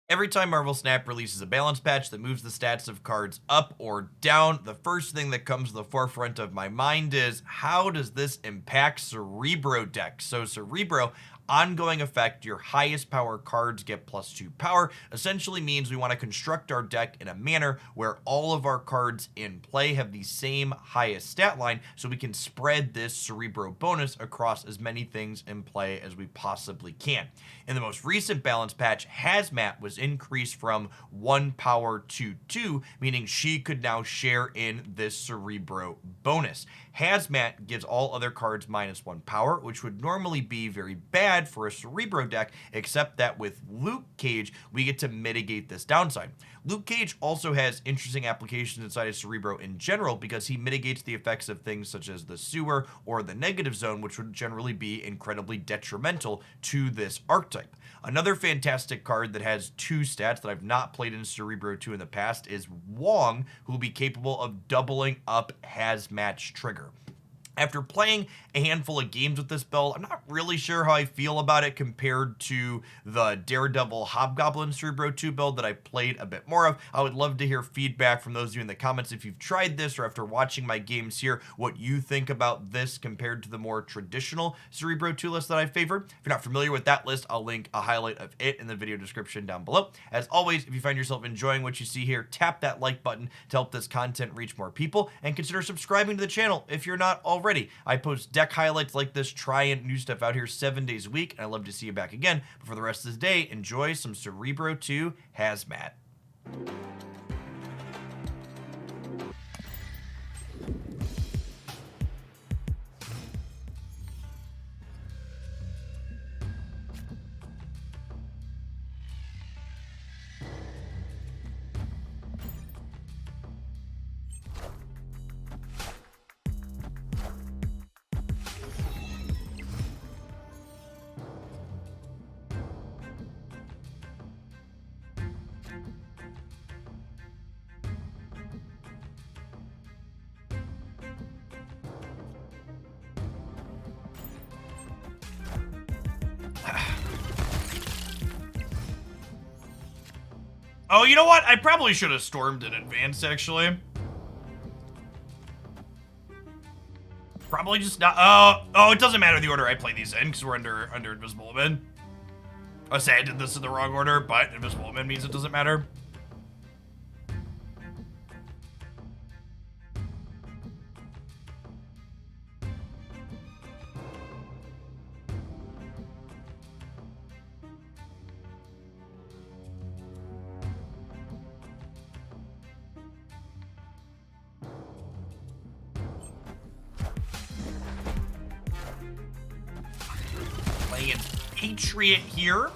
Every time Marvel Snap releases a balance patch that moves the stats of cards up or down, the first thing that comes to the forefront of my mind is, how does this impact Cerebro decks? So Cerebro, ongoing effect, your highest power cards get +2 power, essentially means we want to construct our deck in a manner where all of our cards in play have the same highest stat line, so we can spread this Cerebro bonus across as many things in play as we possibly can. In the most recent balance patch, Hazmat was increased from 1 power to 2, meaning she could now share in this Cerebro bonus. Hazmat gives all other cards -1 power, which would normally be very bad for a Cerebro deck, except that with Luke Cage, we get to mitigate this downside. Luke Cage also has interesting applications inside of Cerebro in general because he mitigates the effects of things such as the sewer or the negative zone, which would generally be incredibly detrimental to this archetype. Another fantastic card that has 2 stats that I've not played in Cerebro 2 in the past is Wong, who will be capable of doubling up Hazmat's trigger. After playing a handful of games with this build, I'm not really sure how I feel about it compared to the Daredevil Hobgoblin Cerebro 2 build that I played a bit more of. I would love to hear feedback from those of you in the comments if you've tried this, or after watching my games here, what you think about this compared to the more traditional Cerebro 2 list that I favored. If you're not familiar with that list, I'll link a highlight of it in the video description down below. As always, if you find yourself enjoying what you see here, tap that like button to help this content reach more people, and consider subscribing to the channel if you're not already. I post deck highlights like this, try and new stuff out here 7 days a week, and I'd love to see you back again. But for the rest of this day, enjoy some Cerebro 2 Hazmat. Oh, you know what? I probably should have stormed in advance, actually. Probably just not. Oh, it doesn't matter the order I play these in, because we're under Invisible Woman. I say I did this in the wrong order, but Invisible Woman means it doesn't matter. Playing in Patriot here.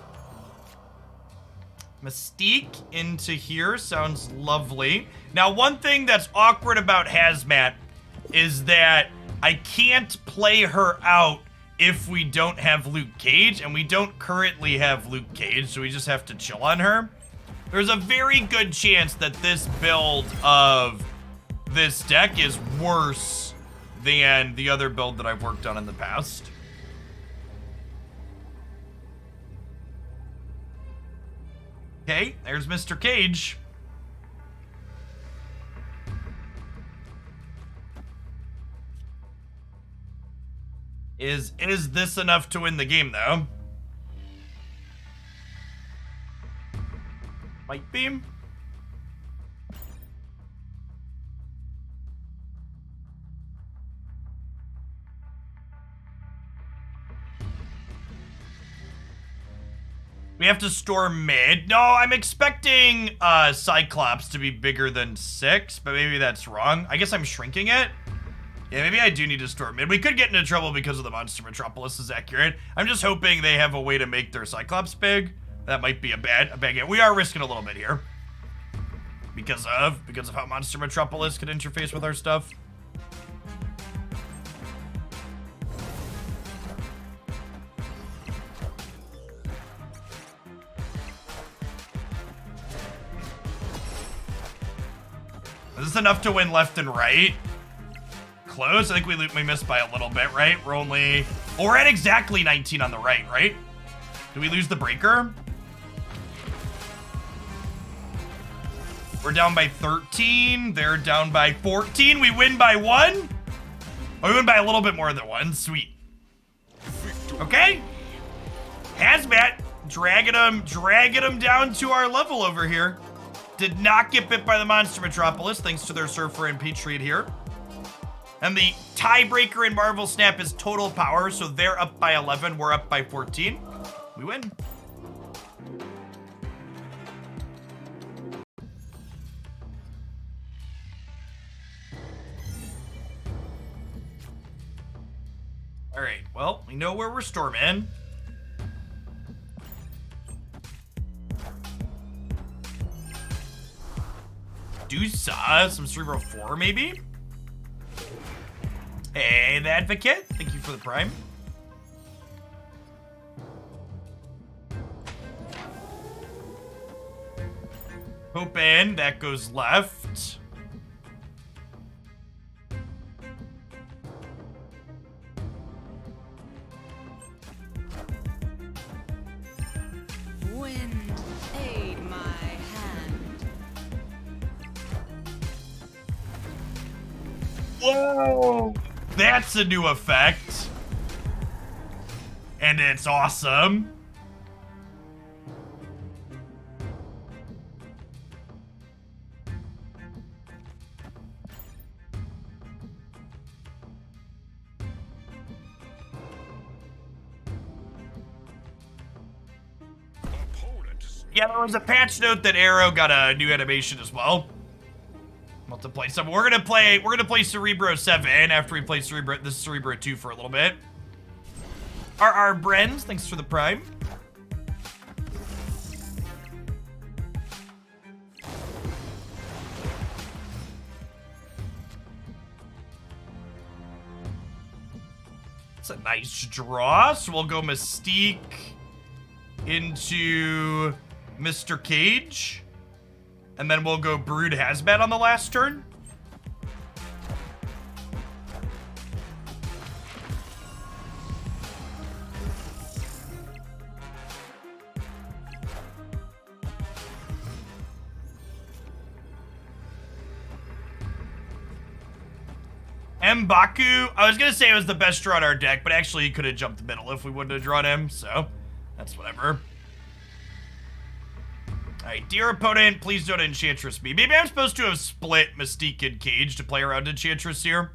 Mystique into here sounds lovely. Now, one thing that's awkward about Hazmat is that I can't play her out if we don't have Luke Cage, and we don't currently have Luke Cage, so we just have to chill on her. There's a very good chance that this build of this deck is worse than the other build that I've worked on in the past. Okay, there's Mr. Cage. Is this enough to win the game, though? Light beam? We have to storm mid. No, I'm expecting Cyclops to be bigger than 6, but maybe that's wrong. I guess I'm shrinking it. Yeah, maybe I do need to storm mid. We could get into trouble because of the Monster Metropolis is accurate. I'm just hoping they have a way to make their Cyclops big. That might be a bad game. We are risking a little bit here. Because of how Monster Metropolis could interface with our stuff. Is this enough to win left and right? Close. I think we missed by a little bit, right? We're at exactly 19 on the right? Did we lose the breaker? We're down by 13. They're down by 14. We win by 1. Oh, we win by a little bit more than 1. Sweet. Okay. Hazmat dragging them down to our level over here. Did not get bit by the Monster Metropolis thanks to their Surfer and Patriot here. And the tiebreaker in Marvel Snap is total power, so they're up by 11, we're up by 14. We win. All right, well, we know where we're storming. Some Cerebro 4, maybe? Hey, the Advocate. Thank you for the Prime. Hoping that goes left. Wind, aid my hand. Whoa! That's a new effect. And it's awesome. Yeah, there was a patch note that Arrow got a new animation as well. Multiply some. We're gonna play Cerebro 7 after we play Cerebro 2 for a little bit. Our Brens, thanks for the Prime. It's a nice draw, so we'll go Mystique into Mr. Cage. And then we'll go Brood Hazmat on the last turn. M'Baku, I was gonna say it was the best draw in our deck, but actually he could have jumped the middle if we wouldn't have drawn him, so that's whatever. Alright, dear opponent, please don't Enchantress me. Maybe I'm supposed to have split Mystique and Cage to play around Enchantress here.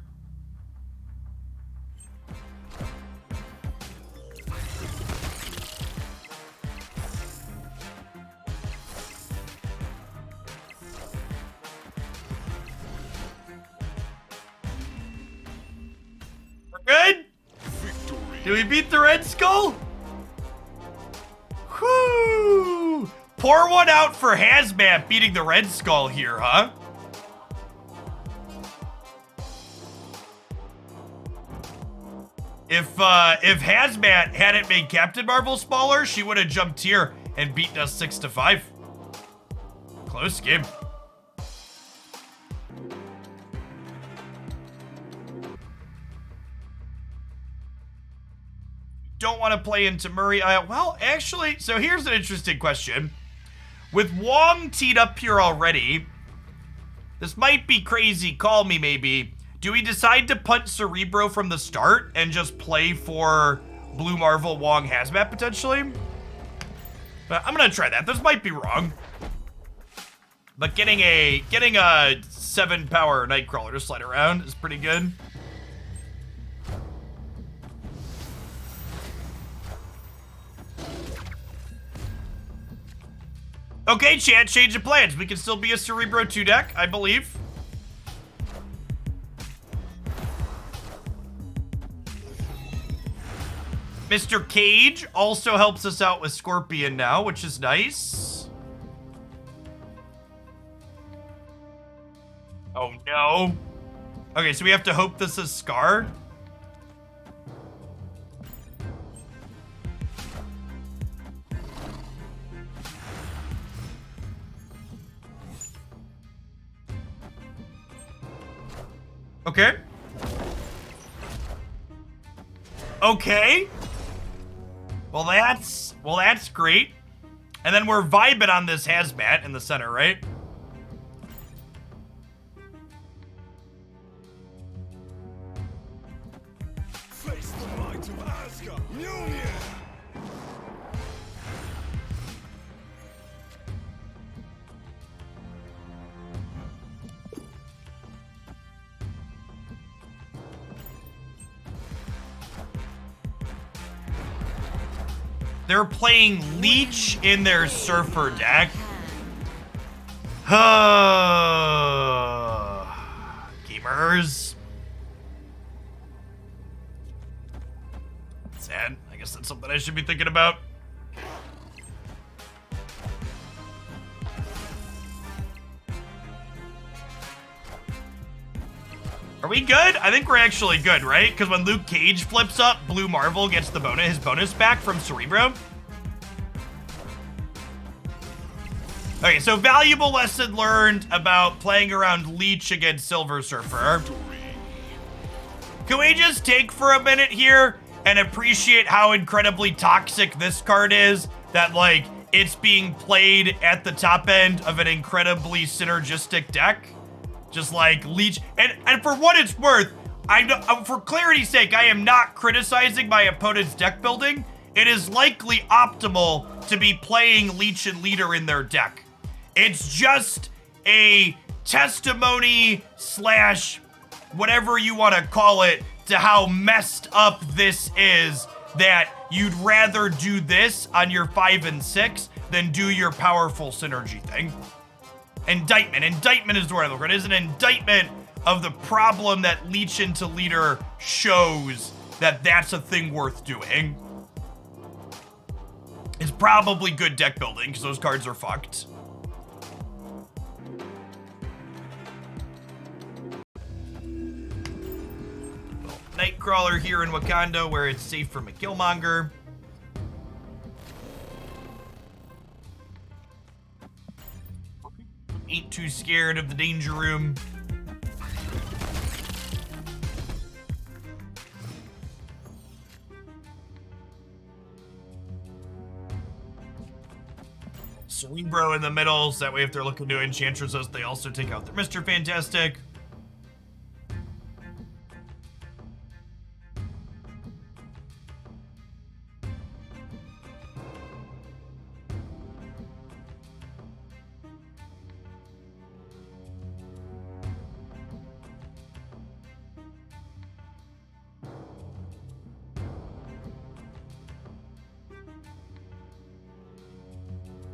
We're good? Victory. Did we beat the Red Skull? Whoo! Pour one out for Hazmat beating the Red Skull here, huh? If Hazmat hadn't made Captain Marvel smaller, she would have jumped here and beaten us 6-5. Close game. Don't want to play into Murray. Well, actually, so here's an interesting question. With Wong teed up here already, this might be crazy, call me maybe. Do we decide to punt Cerebro from the start and just play for Blue Marvel Wong Hazmat potentially? But I'm gonna try that. This might be wrong. But getting a 7-power Nightcrawler to slide around is pretty good. Okay, chat, change of plans. We can still be a Cerebro 2 deck, I believe. Mr. Cage also helps us out with Scorpion now, which is nice. Oh no. Okay, so we have to hope this is Scar. Okay. Okay. Well, that's great. And then we're vibing on this Hazmat in the center, right? They're playing Leech in their Surfer deck. Gamers. Sad. I guess that's something I should be thinking about. Are we good? I think we're actually good, right? Because when Luke Cage flips up, Blue Marvel gets the his bonus back from Cerebro. Okay, so valuable lesson learned about playing around Leech against Silver Surfer. Can we just take for a minute here and appreciate how incredibly toxic this card is? That, like, it's being played at the top end of an incredibly synergistic deck? Just like Leech, and for what it's worth, for clarity's sake, I am not criticizing my opponent's deck building. It is likely optimal to be playing Leech and Leader in their deck. It's just a testimony slash whatever you want to call it to how messed up this is, that you'd rather do this on your 5 and 6 than do your powerful synergy thing. Indictment. Indictment is the word I look for. It is an indictment of the problem that Leech into Leader shows, that that's a thing worth doing. It's probably good deck building because those cards are fucked. Nightcrawler here in Wakanda where it's safe from a Killmonger. Ain't too scared of the danger room. Cerebro in the middle, so that way if they're looking to Enchantress us, they also take out their Mr. Fantastic.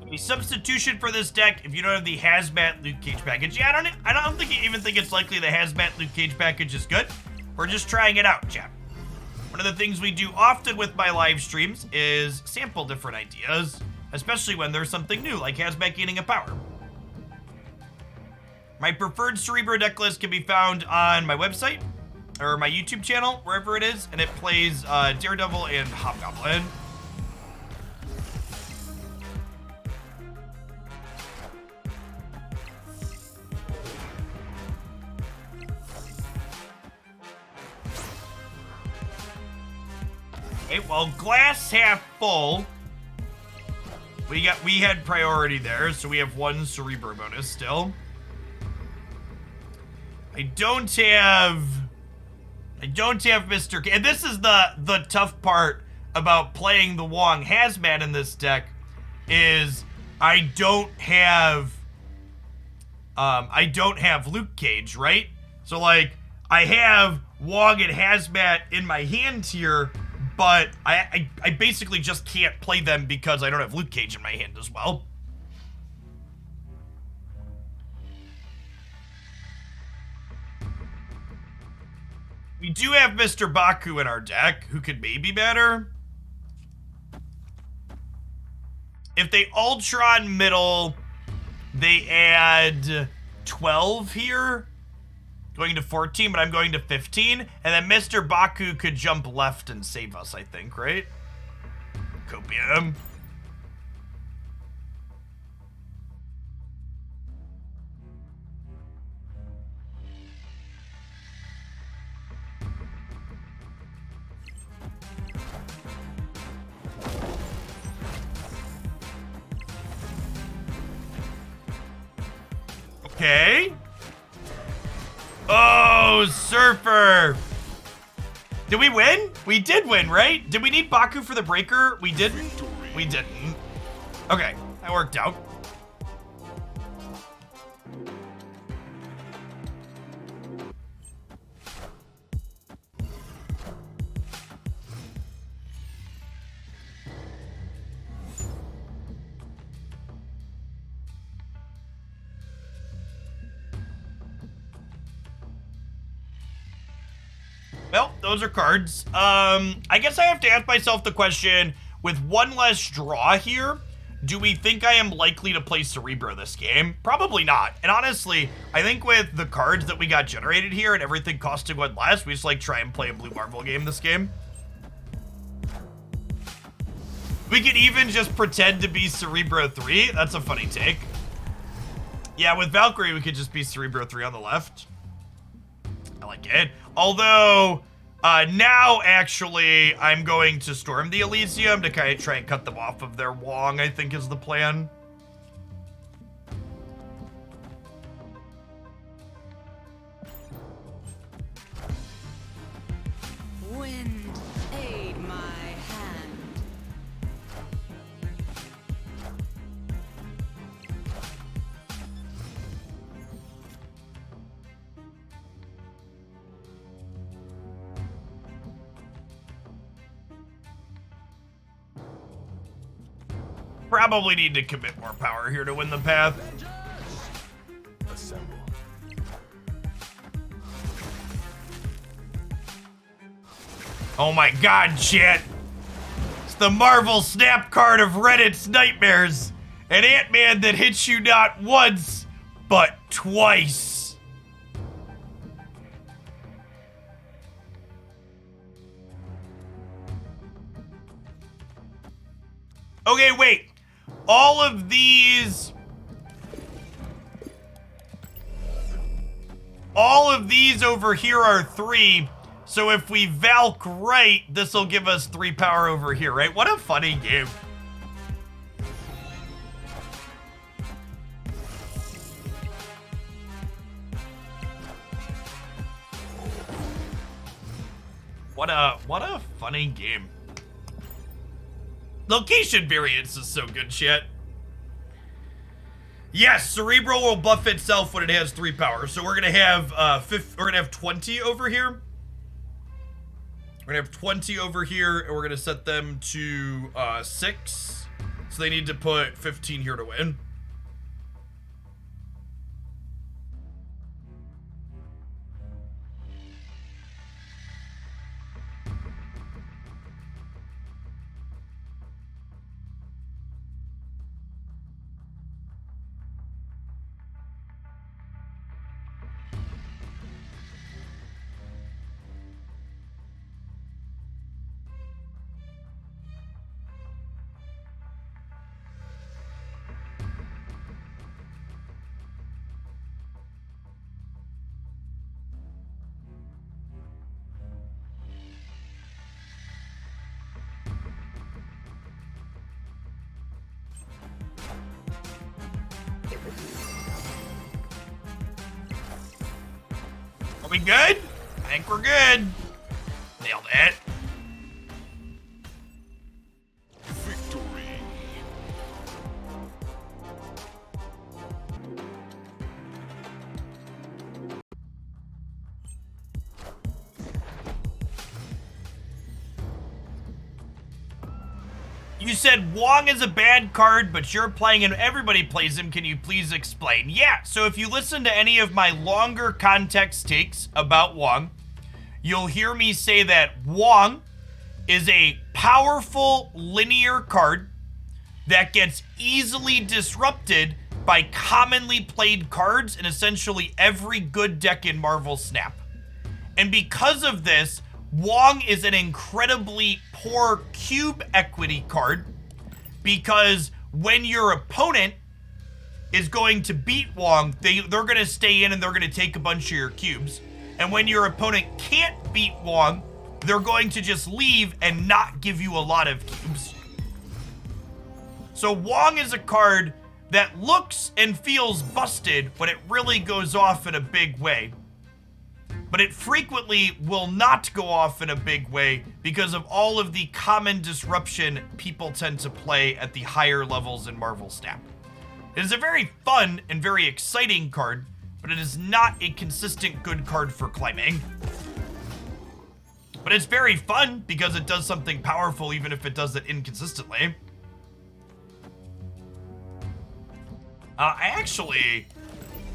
A substitution for this deck if you don't have the Hazmat Luke Cage package. Yeah, I don't even think it's likely the Hazmat Luke Cage package is good. We're just trying it out, chat. One of the things we do often with my live streams is sample different ideas, especially when there's something new, like Hazmat gaining a power. My preferred Cerebro deck list can be found on my website, or my YouTube channel, wherever it is, and it plays Daredevil and Hobgoblin. Okay, well, glass half full. We had priority there, so we have one Cerebro bonus still. I don't have Mr. K. And this is the tough part about playing the Wong Hazmat in this deck, is I don't have Luke Cage, right? So like I have Wong and Hazmat in my hand here, but I basically just can't play them because I don't have Luke Cage in my hand as well. We do have Mr. Baku in our deck, who could maybe matter. If they Ultron middle, they add 12 here. Going to 14, but I'm going to 15. And then Mr. Baku could jump left and save us, I think, right? Copium. Okay. Oh, Surfer. Did we win? We did win, right? Did we need Baku for the breaker? We didn't? We didn't. Okay, that worked out. Well, those are cards. I guess I have to ask myself the question, with one less draw here, do we think I am likely to play Cerebro this game? Probably not. And honestly, I think with the cards that we got generated here and everything costing one less, we just like try and play a blue marble game this game. We could even just pretend to be Cerebro 3. That's a funny take. Yeah, with Valkyrie, we could just be Cerebro 3 on the left. I like it. Although, now, actually, I'm going to storm the Elysium to kind of try and cut them off of their Wong, I think is the plan. Wind, aid my hand. Probably need to commit more power here to win the path. Assemble. Oh my god, chat. It's the Marvel Snap card of Reddit's nightmares. An Ant-Man that hits you not once, but twice. Okay, wait. All of these over here are 3. So if we Valk right, this will give us 3 power over here, right? What a funny game. What a funny game. Location variance is so good, shit. Yes, Cerebro will buff itself when it has 3 power. So we're gonna have 20 over here. We're gonna have 20 over here, and we're gonna set them to 6. So they need to put 15 here to win. Are we good? I think we're good. Nailed it. Victory. You said Wong is a bad card, but you're playing and everybody plays him. Can you please explain? Yeah, so if you listen to any of my longer context takes about Wong, you'll hear me say that Wong is a powerful linear card that gets easily disrupted by commonly played cards in essentially every good deck in Marvel Snap. And because of this, Wong is an incredibly poor cube equity card because when your opponent is going to beat Wong, they're going to stay in and they're going to take a bunch of your cubes. And when your opponent can't beat Wong, they're going to just leave and not give you a lot of cubes. So Wong is a card that looks and feels busted when it really goes off in a big way. But it frequently will not go off in a big way because of all of the common disruption people tend to play at the higher levels in Marvel Snap. It is a very fun and very exciting card, but it is not a consistent good card for climbing. But it's very fun because it does something powerful even if it does it inconsistently.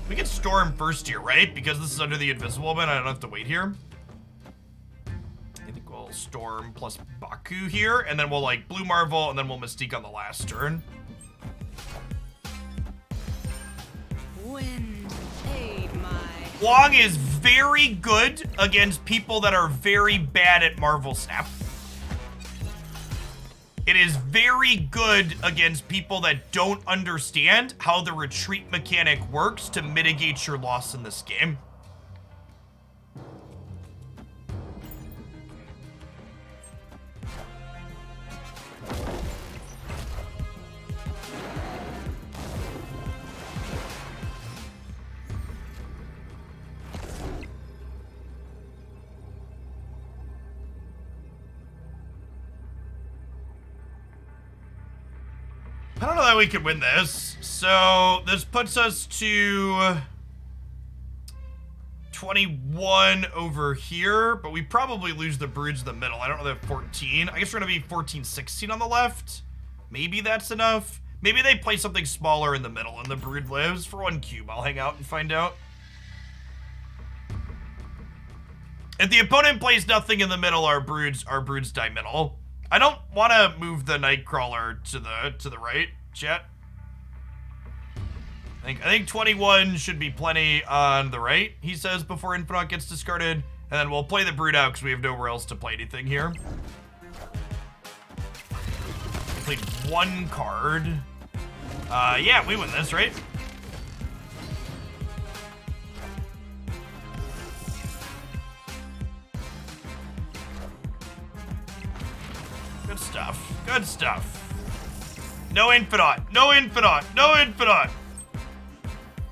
We can storm first here, right? Because this is under the Invisible Man, I don't have to wait here. Will Storm plus Baku here, and then we'll like Blue Marvel, and then we'll Mystique on the last turn. Wind, aid my Wong is very good against people that are very bad at Marvel Snap. It is very good against people that don't understand how the retreat mechanic works to mitigate your loss in this game. I don't know that we could win this. So this puts us to 21 over here, but we probably lose the Broods in the middle. I don't know that 14. I guess we're gonna be 14, 16 on the left. Maybe that's enough. Maybe they play something smaller in the middle and the Brood lives. For 1 cube, I'll hang out and find out. If the opponent plays nothing in the middle, our Broods die middle. I don't want to move the Nightcrawler to the right, chat. I think 21 should be plenty on the right, he says, before Infinite gets discarded. And then we'll play the Brood out because we have nowhere else to play anything here. We played 1 card. Yeah, we win this, right? Good stuff. Good stuff. No Infinite. No Infinite. No Infinite.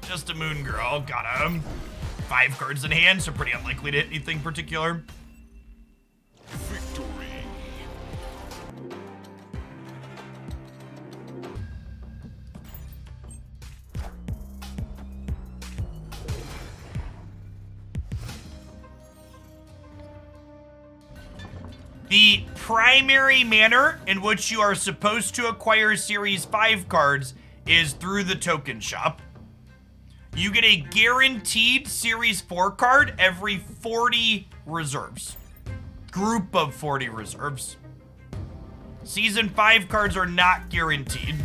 Just a Moon Girl. Got him. 5 cards in hand, so pretty unlikely to hit anything particular. Victory. The primary manner in which you are supposed to acquire Series 5 cards is through the token shop. You get a guaranteed Series 4 card every 40 reserves. Group of 40 reserves. Season 5 cards are not guaranteed.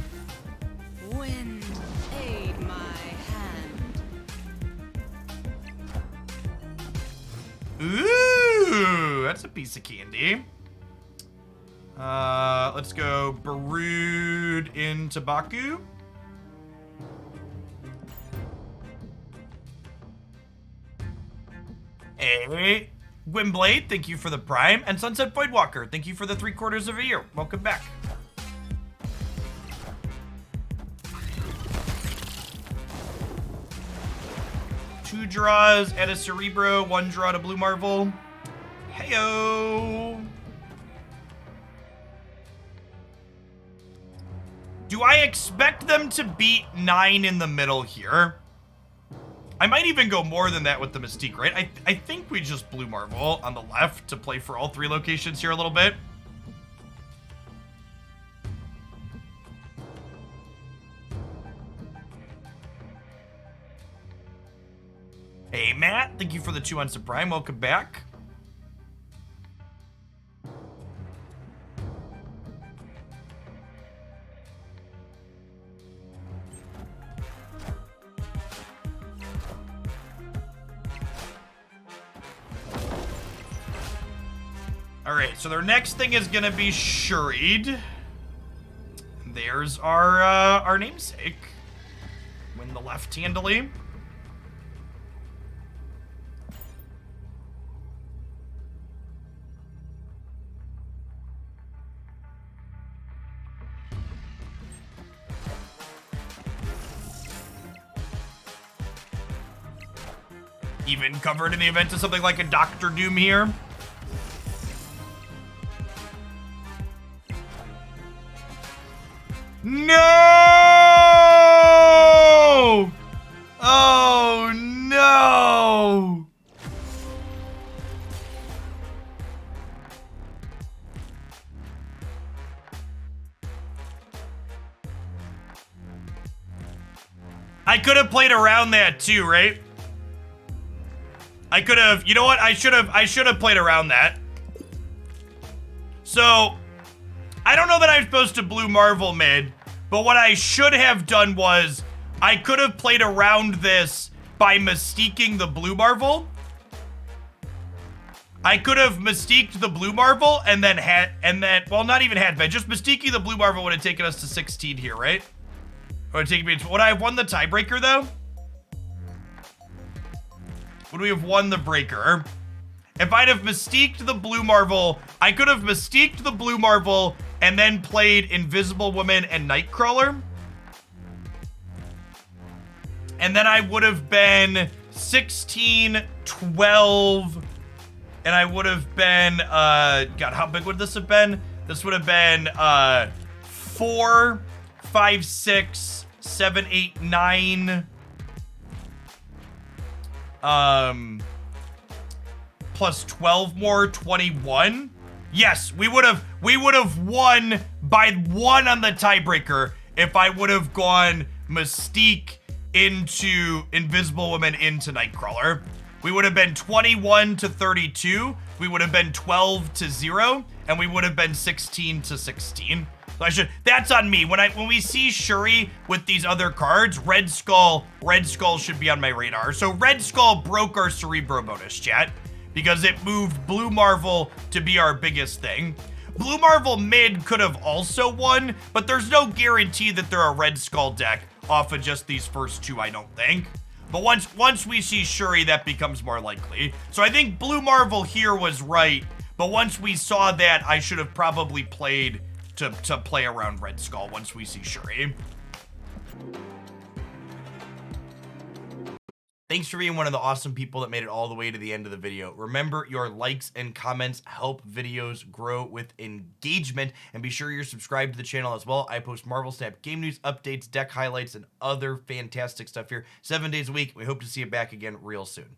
wind, aid my hand. Ooh, that's a piece of candy. Let's go Brood into Baku. Hey, Gwynblade, thank you for the Prime. And Sunset Voidwalker, thank you for the 3/4 of a year. Welcome back. Two draws at a Cerebro, 1 draw to Blue Marvel. Heyo. Do I expect them to beat 9 in the middle here? I might even go more than that with the Mystique, right? I think we just Blue Marvel on the left to play for all 3 locations here a little bit. Hey, Matt, thank you for the 2 on Prime. Welcome back. All right, so their next thing is gonna be Shuried. There's our namesake. Win the left-handedly. Even covered in the event of something like a Doctor Doom here. No! Oh, no! I could have played around that too, right? I could have, you know what? I should have played around that. So, I don't know that I'm supposed to blue Marvel mid, but what I should have done was I could have played around this by mystiquing the blue Marvel. I could have mystiqued the blue Marvel and then well, not even Hazmat, just mystiquing the blue Marvel would have taken us to 16 here, right? Or take me. Would I have won the tiebreaker though? Would we have won the breaker? If I'd have mystiqued the blue Marvel, I could have mystiqued the blue Marvel and then played Invisible Woman and Nightcrawler. And then I would have been 16, 12, and I would have been, God, how big would this have been? This would have been 4, 5, 6, 7, 8, 9. Plus 12 more, 21. Yes, we would have won by 1 on the tiebreaker if I would have gone Mystique into Invisible Woman into Nightcrawler. We would have been 21 to 32. We would have been 12 to 0, and we would have been 16 to 16. So that's on me. When we see Shuri with these other cards, Red Skull should be on my radar. So Red Skull broke our Cerebro bonus, chat, because it moved Blue Marvel to be our biggest thing. Blue Marvel mid could have also won, but there's no guarantee that they're a Red Skull deck off of just these first 2, I don't think. But once we see Shuri, that becomes more likely. So I think Blue Marvel here was right, but once we saw that, I should have probably played to play around Red Skull once we see Shuri. Thanks for being one of the awesome people that made it all the way to the end of the video. Remember, your likes and comments help videos grow with engagement, and be sure you're subscribed to the channel as well. I post Marvel Snap game news, updates, deck highlights, and other fantastic stuff here 7 days a week. We hope to see you back again real soon.